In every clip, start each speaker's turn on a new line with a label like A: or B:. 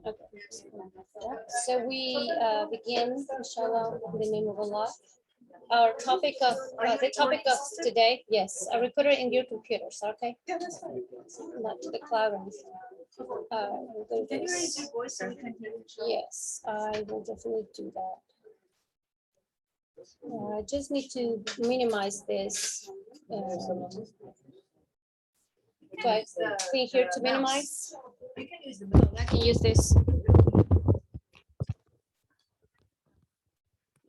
A: Okay. So we begin, inshallah, in the name of Allah. Our topic of the topic of today, yes, I recorded in your computers, okay? Yeah, that's fine. Not to the cloud. We'll do this. Yes, I will definitely do that. I just need to minimize this. Do I click here to minimize? You can use the middle. I can use this.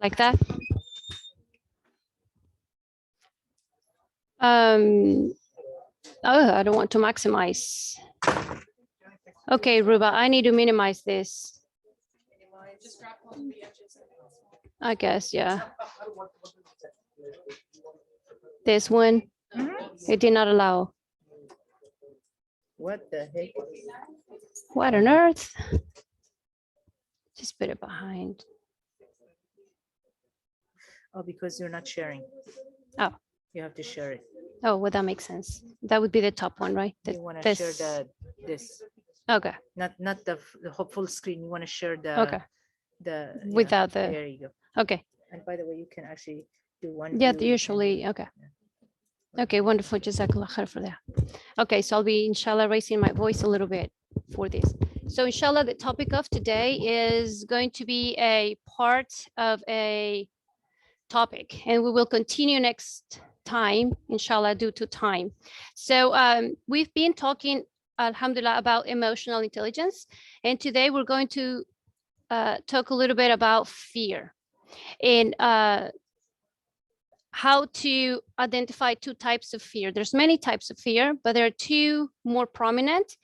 A: Like that. Oh, I don't want to maximize. Okay, Ruba, I need to minimize this. I guess, yeah. This one, it did not allow.
B: What the heck?
A: What on earth? Just put it behind.
B: Oh, because you're not sharing.
A: Oh.
B: You have to share it.
A: Oh, well, that makes sense. That would be the top one, right?
B: You want to share this.
A: Okay.
B: Not the full screen. You want to share the
A: without the.
B: There you go.
A: Okay.
B: And by the way, you can actually do one.
A: Yeah, usually. Okay. Yeah. Okay, wonderful. Jazakallah khair for that. Okay, so I'll be inshallah raising my voice a little bit for this. So inshallah, the topic of today is going to be a part of a topic, and we will continue next time, inshallah, due to time. So we've been talking, alhamdulillah, about emotional intelligence, and today we're going to talk a little bit about fear and how to identify two types of fear. There's many types of fear, but there are two more prominent,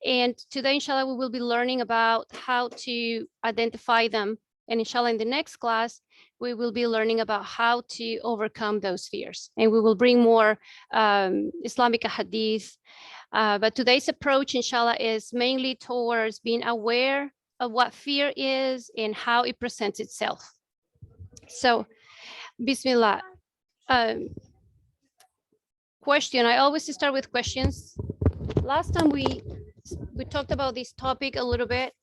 A: and today, inshallah, we will be learning about how to identify them, and inshallah, in the next class, we will be learning about how to overcome those fears. And we will bring more Islamic hadith. But today's approach, inshallah, is mainly towards being aware of what fear is and how it presents itself. So, Bismillah. Question, I always start with questions. Last time we talked about this topic a little bit.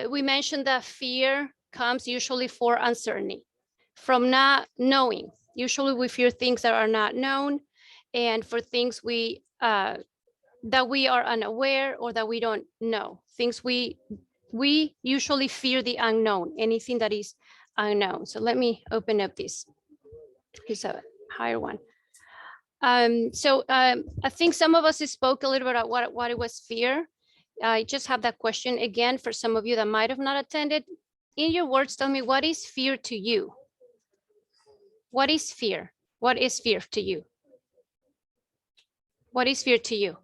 A: We mentioned that fear comes usually for uncertainty, from not knowing. Usually we fear things that are not known, and for things that we are unaware or that we don't know. Things we usually fear the unknown, anything that is unknown. So let me open up this. Here's a higher one. I think some of us spoke a little bit about what it was fear. I just have that question again for some of you that might have not attended. In your words, tell me, what is fear to you? What is fear? What is fear to you? What is fear to you?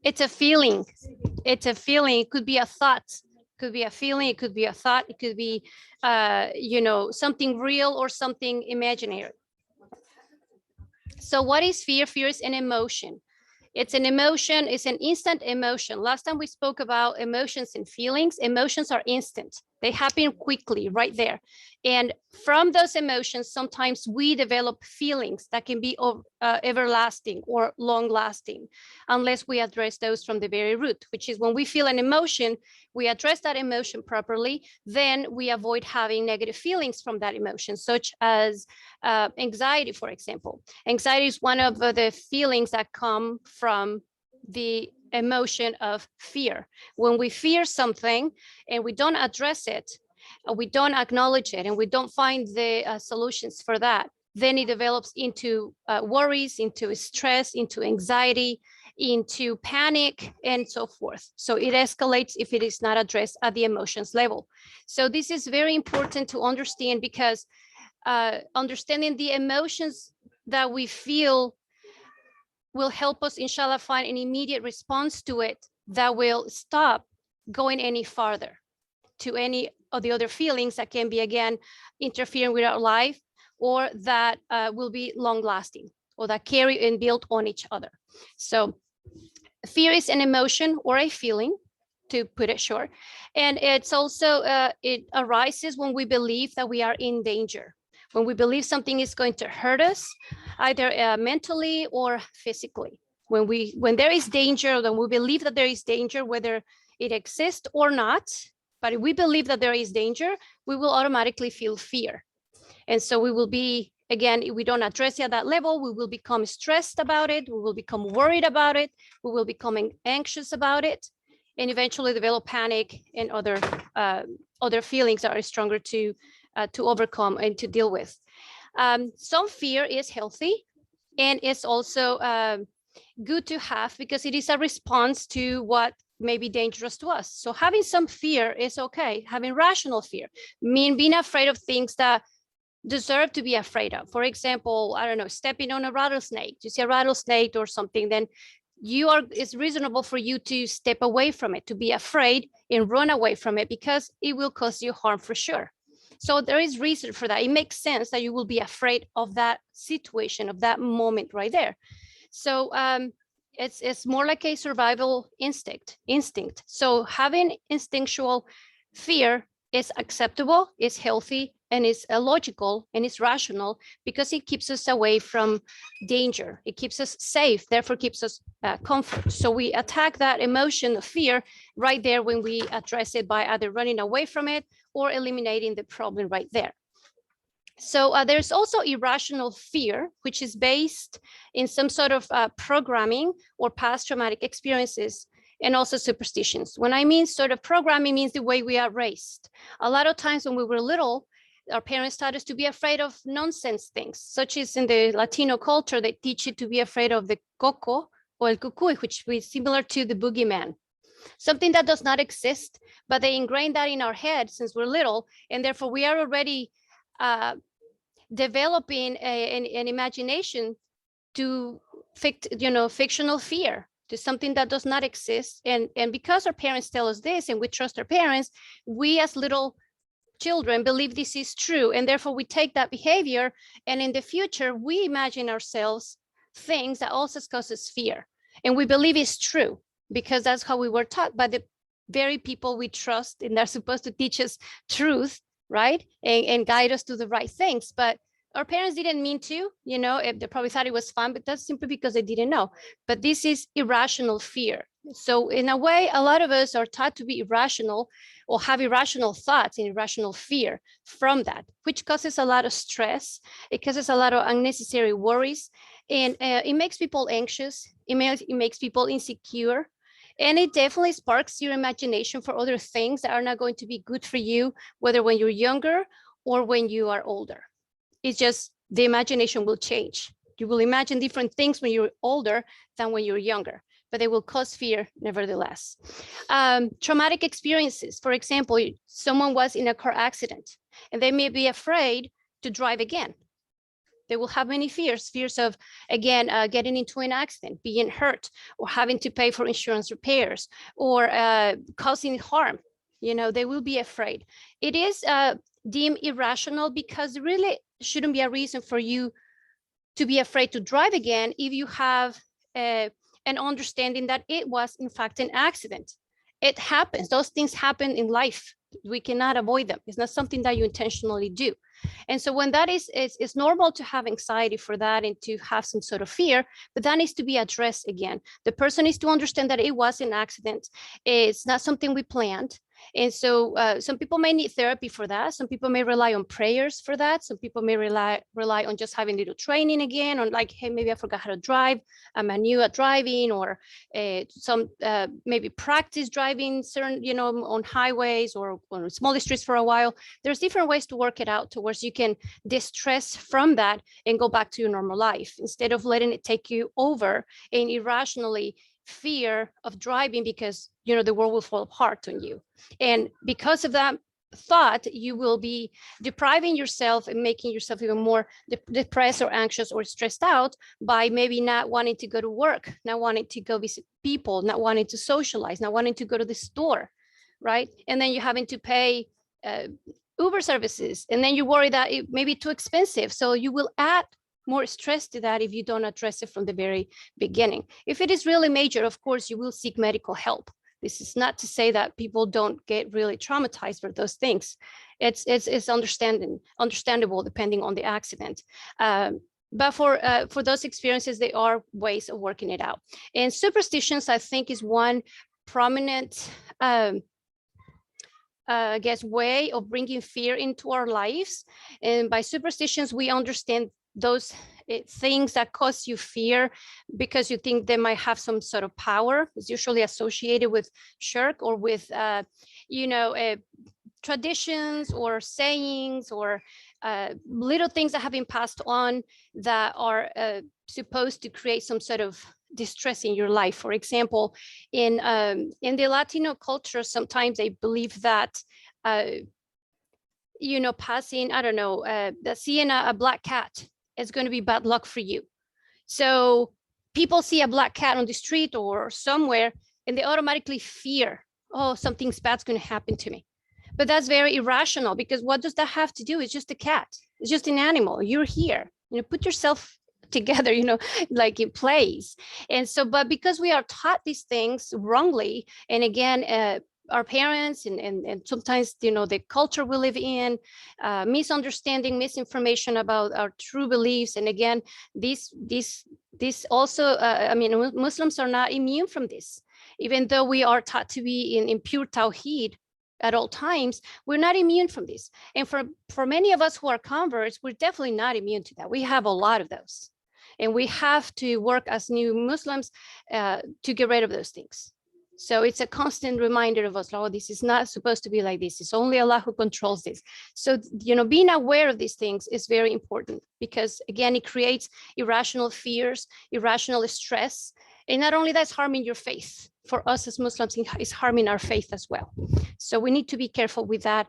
A: It's a feeling. It's a feeling. It could be a thought. It could be a feeling. It could be a thought. It could be, something real or something imaginary. So what is fear? Fear is an emotion. It's an emotion. It's an instant emotion. Last time we spoke about emotions and feelings. Emotions are instant. They happen quickly right there. And from those emotions, sometimes we develop feelings that can be everlasting or long lasting, unless we address those from the very root, which is when we feel an emotion, we address that emotion properly, then we avoid having negative feelings from that emotion, such as anxiety, for example. Anxiety is one of the feelings that come from the emotion of fear. When we fear something and we don't address it, we don't acknowledge it, and we don't find the solutions for that, then it develops into worries, into stress, into anxiety, into panic, and so forth. So it escalates if it is not addressed at the emotions level. So this is very important to understand, because understanding the emotions that we feel will help us, inshallah, find an immediate response to it that will stop going any farther to any of the other feelings that can be, again, interfering with our life, or that will be long lasting, or that carry and build on each other. So fear is an emotion or a feeling, to put it short. And it's also, it arises when we believe that we are in danger. when we believe something is going to hurt us, either mentally or physically. When there is danger, then we believe that there is danger, whether it exists or not, but if we believe that there is danger, we will automatically feel fear. And so we will be, again, if we don't address it at that level, we will become stressed about it, we will become worried about it, we will become anxious about it, and eventually develop panic and other feelings that are stronger to overcome and to deal with. Some fear is healthy, and it's also good to have because it is a response to what may be dangerous to us. So having some fear is okay. Having rational fear, being afraid of things that deserve to be afraid of. For example, I don't know, stepping on a rattlesnake. You see a rattlesnake or something, then it's reasonable for you to step away from it, to be afraid and run away from it because it will cause you harm for sure. So there is reason for that. It makes sense that you will be afraid of that situation, of that moment right there. So it's more like a survival instinct. So having instinctual fear is acceptable, is healthy, and is logical, and is rational because it keeps us away from danger. It keeps us safe, therefore keeps us comfort. So we attack that emotion of fear right there when we address it by either running away from it or eliminating the problem right there. So there's also irrational fear, which is based in some sort of programming or past traumatic experiences, and also superstitions. When I mean sort of programming, means the way we are raised. A lot of times when we were little, our parents taught us to be afraid of nonsense things, such as in the Latino culture, they teach you to be afraid of the coco or el cucuy, which is similar to the boogeyman. Something that does not exist, but they ingrain that in our head since we're little, and therefore we are already developing an imagination to fictional fear, to something that does not exist. And because our parents tell us this and we trust our parents, we as little children believe this is true, and therefore we take that behavior, and in the future we imagine ourselves things that also causes fear, and we believe it's true because that's how we were taught by the very people we trust, and they're supposed to teach us truth, right, and guide us to the right things. But our parents didn't mean to, they probably thought it was fun, but that's simply because they didn't know. But this is irrational fear. So in a way, a lot of us are taught to be irrational or have irrational thoughts and irrational fear from that, which causes a lot of stress. It causes a lot of unnecessary worries, and it makes people anxious. It makes people insecure. And it definitely sparks your imagination for other things that are not going to be good for you, whether when you're younger or when you are older. It's just the imagination will change. You will imagine different things when you're older than when you're younger, but they will cause fear nevertheless. Traumatic experiences. For example, someone was in a car accident and they may be afraid to drive again. They will have many fears of, again, getting into an accident, being hurt, or having to pay for insurance repairs, or causing harm. They will be afraid. It is deemed irrational because really shouldn't be a reason for you to be afraid to drive again if you have an understanding that it was in fact an accident. It happens. Those things happen in life. We cannot avoid them. It's not something that you intentionally do. And so when that is, it's normal to have anxiety for that and to have some sort of fear, but that needs to be addressed again. The person needs to understand that it was an accident. It's not something we planned. And so some people may need therapy for that. Some people may rely on prayers for that. Some people may rely on just having a little training again, on like, hey, maybe I forgot how to drive. I'm new at driving, or some maybe practice driving certain, on highways or on small streets for a while. There's different ways to work it out towards you can distress from that and go back to your normal life instead of letting it take you over and irrationally fear of driving because the world will fall apart on you. And because of that thought, you will be depriving yourself and making yourself even more depressed or anxious or stressed out by maybe not wanting to go to work, not wanting to go visit people, not wanting to socialize, not wanting to go to the store, right? And then you're having to pay Uber services, and then you worry that it may be too expensive. So you will add more stress to that if you don't address it from the very beginning. If it is really major, of course, you will seek medical help. This is not to say that people don't get really traumatized for those things. It's understandable depending on the accident. But for those experiences, there are ways of working it out. And superstitions, I think, is one prominent I guess, way of bringing fear into our lives. And by superstitions, we understand those things that cause you fear because you think they might have some sort of power. It's usually associated with shirk or with, traditions or sayings or little things that have been passed on that are supposed to create some sort of distress in your life. For example, in the Latino culture, sometimes they believe that, passing, I don't know, that seeing a black cat is going to be bad luck for you. So people see a black cat on the street or somewhere, and they automatically fear, oh, something's bad's going to happen to me. But that's very irrational, because what does that have to do? It's just a cat. It's just an animal. You're here. Put yourself together, like in place. And so, but because we are taught these things wrongly, and again, our parents and sometimes, the culture we live in, misunderstanding, misinformation about our true beliefs. And again, this also, Muslims are not immune from this. Even though we are taught to be in pure tawheed at all times, we're not immune from this. And for many of us who are converts, we're definitely not immune to that. We have a lot of those. And we have to work as new Muslims to get rid of those things. So it's a constant reminder of us, oh, this is not supposed to be like this. It's only Allah who controls this. So, being aware of these things is very important, because again, it creates irrational fears, irrational stress. And not only that's harming your faith. For us as Muslims, it's harming our faith as well. So we need to be careful with that.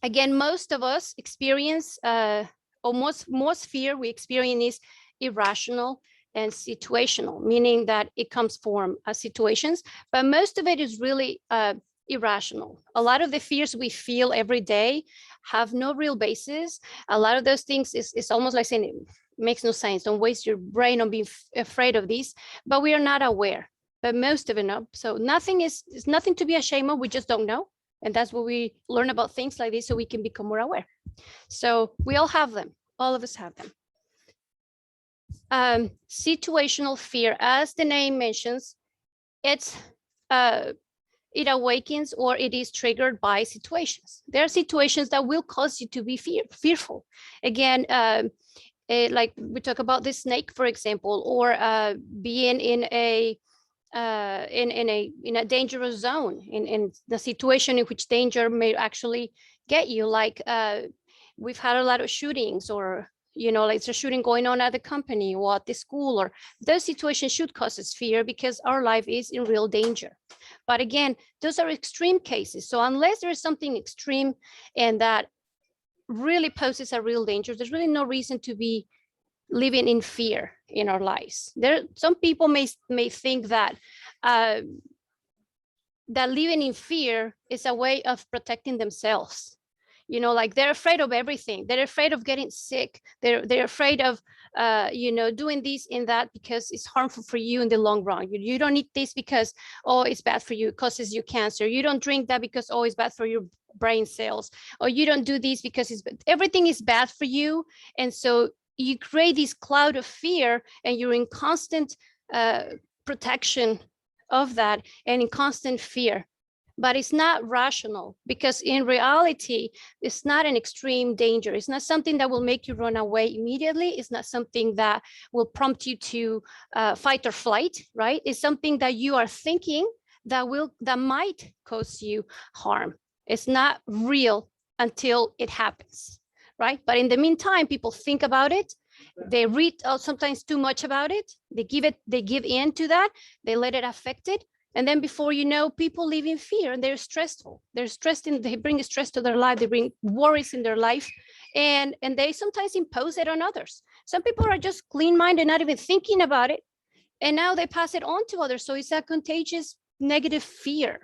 A: Again, most of us experience, or most fear we experience is irrational and situational, meaning that it comes from situations, but most of it is really irrational. A lot of the fears we feel every day have no real basis. A lot of those things is almost like saying, it makes no sense. Don't waste your brain on being afraid of these, but we are not aware. But most of it, no. So nothing is nothing to be ashamed of. We just don't know. And that's what we learn about things like this, so we can become more aware. So we all have them. All of us have them. Situational fear, as the name mentions, it awakens or it is triggered by situations. There are situations that will cause you to be fearful. Again, like we talk about the snake, for example, or being in a dangerous zone, in the situation in which danger may actually get you. Like we've had a lot of shootings, or like there's a shooting going on at the company or at the school, or those situations should cause us fear because our life is in real danger. But again, those are extreme cases. So unless there is something extreme and that really poses a real danger, there's really no reason to be living in fear in our lives. Some people may think that that living in fear is a way of protecting themselves. Like they're afraid of everything. They're afraid of getting sick. They're afraid of doing this and that because it's harmful for you in the long run. You don't eat this because, oh, it's bad for you, it causes you cancer. You don't drink that because, oh, it's bad for your brain cells. Or you don't do this because everything is bad for you. And so you create this cloud of fear, and you're in constant protection of that and in constant fear. But it's not rational, because in reality, it's not an extreme danger. It's not something that will make you run away immediately. It's not something that will prompt you to fight or flight, right? It's something that you are thinking that might cause you harm. It's not real until it happens, right? But in the meantime, people think about it. They read sometimes too much about it. They give in to that. They let it affect it. And then before you know, people live in fear and they're stressful. They bring stress to their life. They bring worries in their life, and they sometimes impose it on others. Some people are just clean-minded, not even thinking about it. And now they pass it on to others. So it's a contagious negative fear,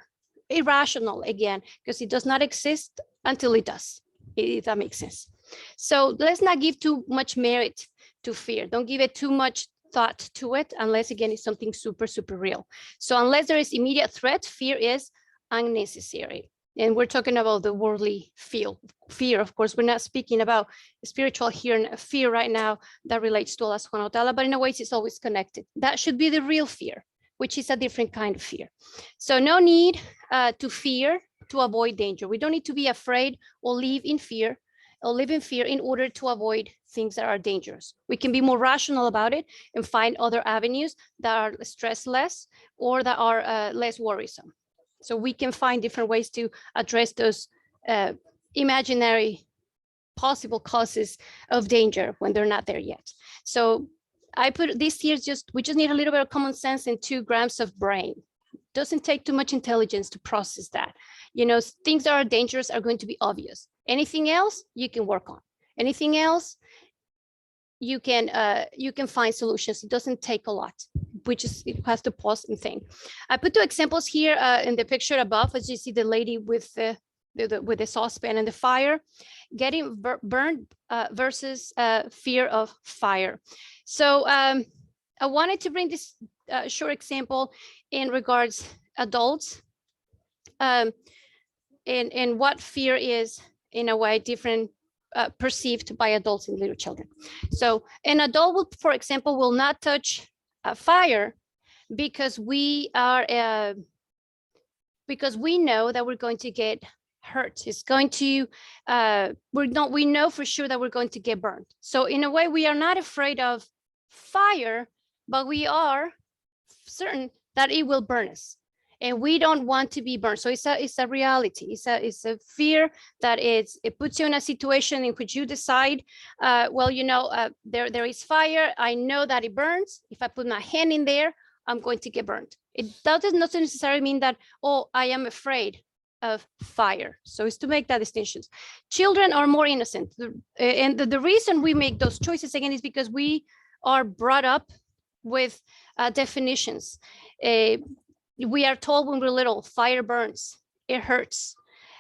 A: irrational again, because it does not exist until it does, if that makes sense. So let's not give too much merit to fear. Don't give it too much thought to it, unless again it's something super, super real. So unless there is immediate threat, fear is unnecessary. And we're talking about the worldly fear. Of course, we're not speaking about spiritual fear right now that relates to Allah subhanahu wa ta'ala, but in a way it's always connected. That should be the real fear, which is a different kind of fear. So no need to fear to avoid danger. We don't need to be afraid or live in fear in order to avoid things that are dangerous. We can be more rational about it and find other avenues that are stressless or that are less worrisome. So we can find different ways to address those imaginary possible causes of danger when they're not there yet. So I put this here, we just need a little bit of common sense and 2 grams of brain. Doesn't take too much intelligence to process that. You know, things that are dangerous are going to be obvious. Anything else you can work on. Anything else you can find solutions. It doesn't take a lot. It has to pause and think. I put 2 examples here in the picture above, as you see the lady with the saucepan and the fire, getting burned versus fear of fire. So I wanted to bring this short example in regards adults and what fear is in a way different perceived by adults and little children. So an adult will, for example, will not touch fire because we know that we're going to get hurt. It's going to we know for sure that we're going to get burned. So in a way, we are not afraid of fire, but we are certain that it will burn us, and we don't want to be burned. So it's a reality. It's a fear that it puts you in a situation in which you decide, well, you know, there is fire. I know that it burns. If I put my hand in there, I'm going to get burned. It doesn't necessarily mean that, oh, I am afraid of fire. So it's to make that distinction. Children are more innocent. And the reason we make those choices again is because we are brought up with definitions. We are told when we're little, fire burns, it hurts.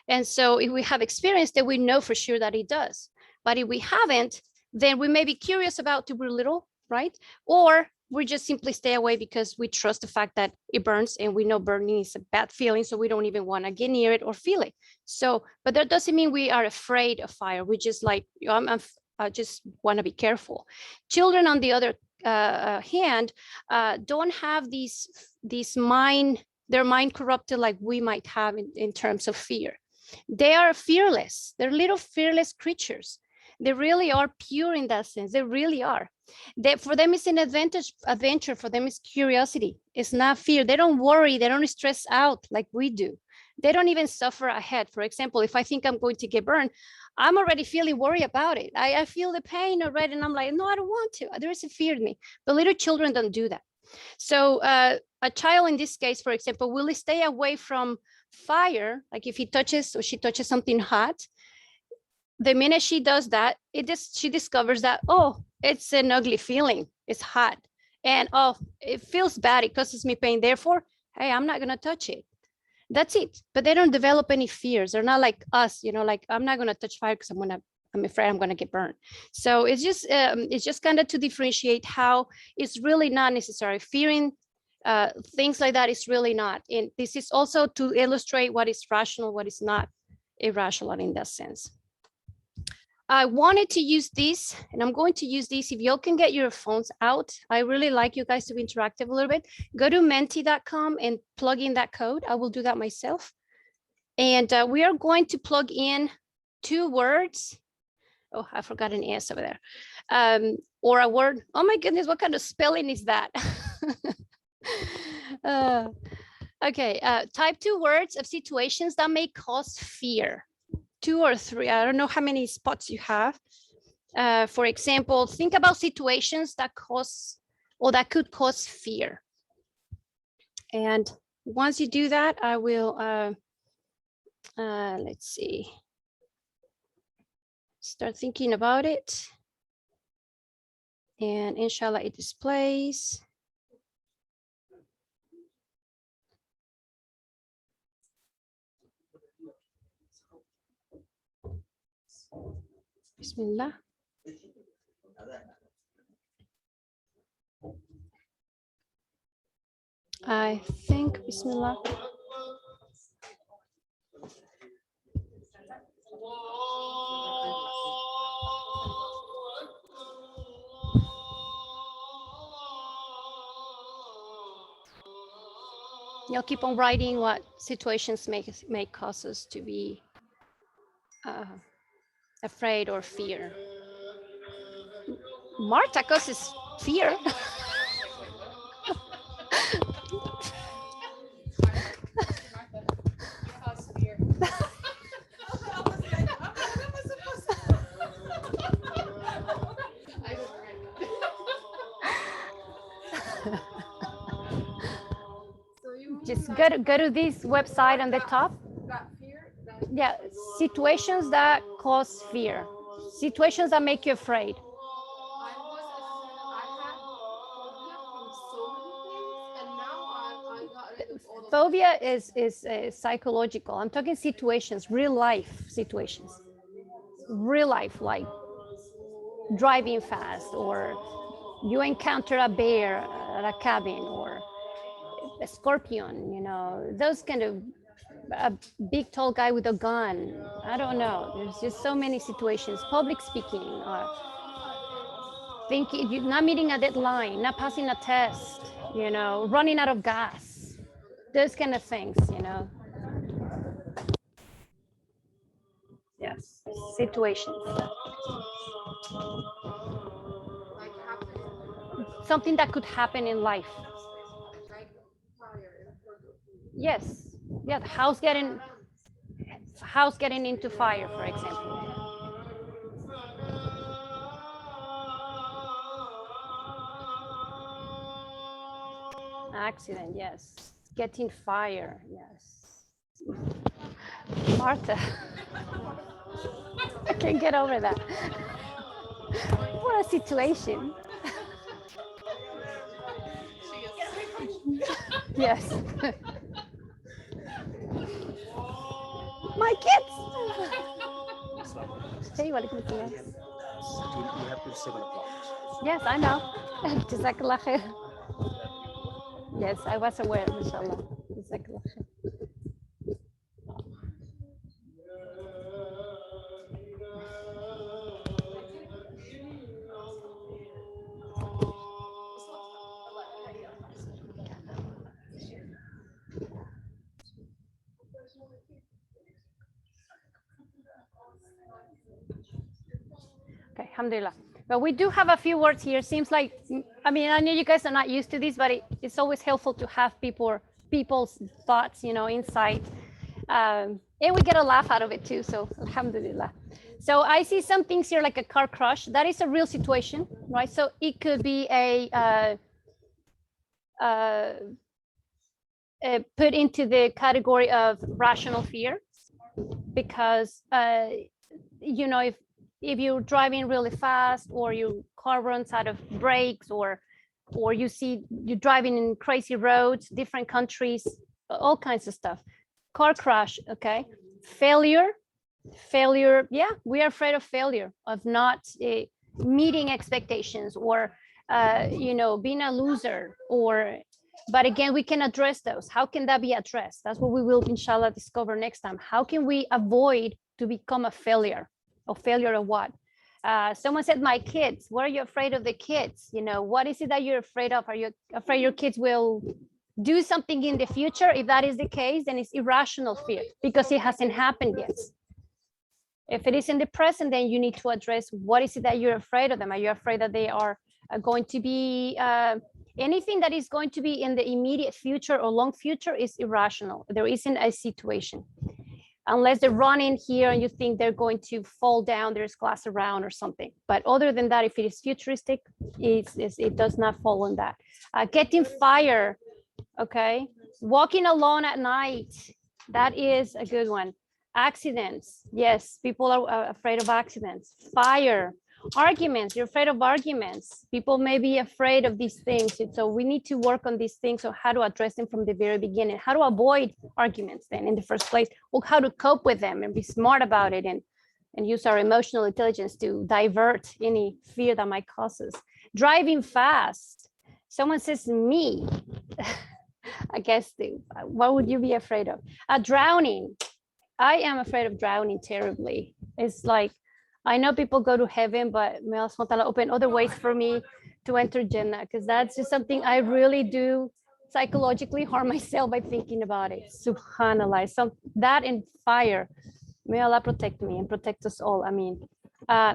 A: And so if we have experienced it, we know for sure that it does. But if we haven't, then we may be curious about till we're little, right? Or we just simply stay away because we trust the fact that it burns, and we know burning is a bad feeling, so we don't even want to get near it or feel it. So, but that doesn't mean we are afraid of fire. We just like, I just want to be careful. Children, on the other hand, don't have their mind corrupted like we might have in terms of fear. They are fearless. They're little fearless creatures. They really are pure in that sense. They really are. For them, it's an adventure. For them, it's curiosity. It's not fear. They don't worry. They don't stress out like we do. They don't even suffer ahead. For example, if I think I'm going to get burned, I'm already feeling worried about it. I feel the pain already, and I'm like, no, I don't want to. There is a fear in me. But little children don't do that. So a child in this case, for example, will stay away from fire. Like if he touches or she touches something hot, the minute she does that, she discovers that, oh, it's an ugly feeling. It's hot. And oh, it feels bad. It causes me pain. Therefore, hey, I'm not going to touch it. That's it. But they don't develop any fears. They're not like us, you know, like I'm not going to touch fire because I'm afraid I'm going to get burned. So it's just kind of to differentiate how it's really not necessary. Fearing things like that is really not. And this is also to illustrate what is rational, what is not irrational in that sense. I wanted to use this, and I'm going to use this. If y'all can get your phones out, I really like you guys to be interactive a little bit. Go to menti.com and plug in that code. I will do that myself. And we are going to plug in 2 words. Oh, I forgot an S over there. Or a word. Oh my goodness, what kind of spelling is that? Okay, type 2 words of situations that may cause fear. 2 or 3, I don't know how many spots you have. For example, think about situations that cause or that could cause fear. And once you do that, I will, let's see, start thinking about it. And inshallah, it displays. Bismillah. I think, Bismillah. You'll keep on writing what situations may cause us to be afraid or fear. Marta causes fear. Just go to this website on the top. Yeah, situations that cause fear, situations that make you afraid. Phobia is psychological. I'm talking situations, real life situations, real life, like driving fast, or you encounter a bear at a cabin, or a scorpion, you know, those kind of, a big tall guy with a gun. I don't know. There's just so many situations. Public speaking, thinking, you're not meeting a deadline, not passing a test, you know, running out of gas, those kind of things, you know. Yes, situations. Something that could happen in life. Yes, yeah, the house getting into fire, for example. Accident, yes. Getting fire, yes. Martha, I can't get over that. What a situation. Yes. My kids. Hey, what is it?
C: You have to 7 o'clock.
A: Yes, I know. Jazakallah khair. Yes, I was aware, inshallah. Jazakallah khair. Okay, alhamdulillah. But we do have a few words here. Seems like, I mean, I know you guys are not used to this, but it's always helpful to have people's thoughts, you know, insight. And we get a laugh out of it too, so alhamdulillah. So I see some things here like a car crash. That is a real situation, right? So it could be put into the category of rational fear, because, you know, if you're driving really fast, or your car runs out of brakes, or you see you're driving in crazy roads, different countries, all kinds of stuff. Car crash, okay. Failure, yeah, we are afraid of failure, of not meeting expectations, or you know, being a loser, or, but again, we can address those. How can that be addressed? That's what we will inshallah discover next time. How can we avoid to become a failure? Or failure of what? Someone said, my kids. What are you afraid of the kids? You know, what is it that you're afraid of? Are you afraid your kids will do something in the future? If that is the case, then it's irrational fear, because it hasn't happened yet. If it is in the present, then you need to address what is it that you're afraid of them. Are you afraid that they are going to be anything that is going to be in the immediate future or long future is irrational. There isn't a situation. Unless they're running here and you think they're going to fall down, there's glass around or something. But other than that, if it is futuristic, it does not fall on that. Getting fire, okay? Walking alone at night, that is a good one. Accidents, yes, people are afraid of accidents. Fire, arguments, you're afraid of arguments. People may be afraid of these things. So we need to work on these things, so how to address them from the very beginning, how to avoid arguments then in the first place, or how to cope with them and be smart about it, and use our emotional intelligence to divert any fear that might cause us. Driving fast, someone says me. I guess what would you be afraid of? Drowning. I am afraid of drowning terribly. It's like, I know people go to heaven, but may Allah SWT open other ways for me to enter Jannah, because that's just something I really do psychologically harm myself by thinking about it. Subhanallah. So that and fire. May Allah protect me and protect us all. I mean,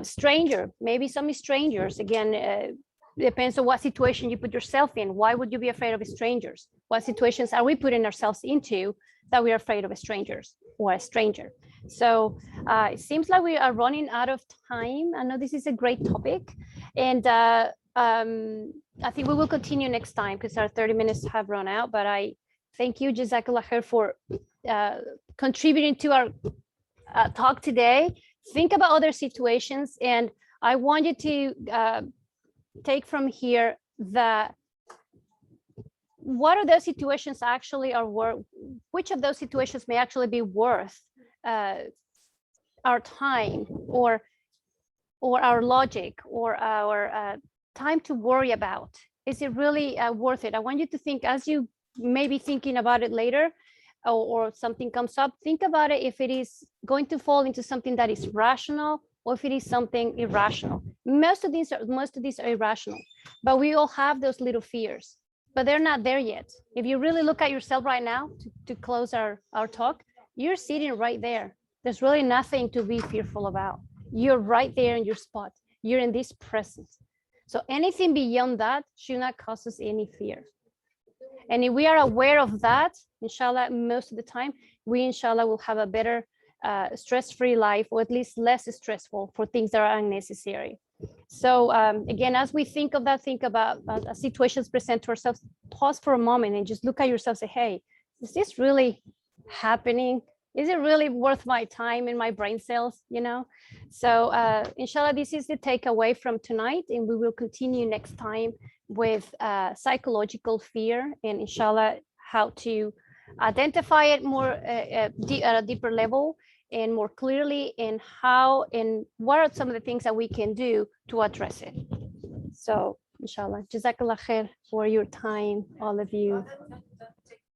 A: stranger, maybe some strangers. Again, depends on what situation you put yourself in. Why would you be afraid of strangers? What situations are we putting ourselves into that we are afraid of strangers or a stranger? So it seems like we are running out of time. I know this is a great topic, and I think we will continue next time because our 30 minutes have run out. But I thank you, Jazakallah khair, for contributing to our talk today. Think about other situations, and I want you to take from here that what are those situations actually are worth, which of those situations may actually be worth our time or our logic or our time to worry about. Is it really worth it? I want you to think, as you may be thinking about it later, or something comes up, think about it if it is going to fall into something that is rational or if it is something irrational. Most of these are irrational, but we all have those little fears, but they're not there yet. If you really look at yourself right now, to close our talk, you're sitting right there. There's really nothing to be fearful about. You're right there in your spot. You're in this present. So anything beyond that should not cause us any fear. And if we are aware of that, inshallah, most of the time, we inshallah will have a better stress-free life, or at least less stressful for things that are unnecessary. So again, as we think of that, think about situations present to ourselves, pause for a moment and just look at yourself, say, hey, is this really happening? Is it really worth my time and my brain cells, you know? So inshallah, this is the takeaway from tonight, and we will continue next time with psychological fear, and inshallah, how to identify it more at a deeper level and more clearly, and how and what are some of the things that we can do to address it. So inshallah, jazakallah khair for your time, all of you.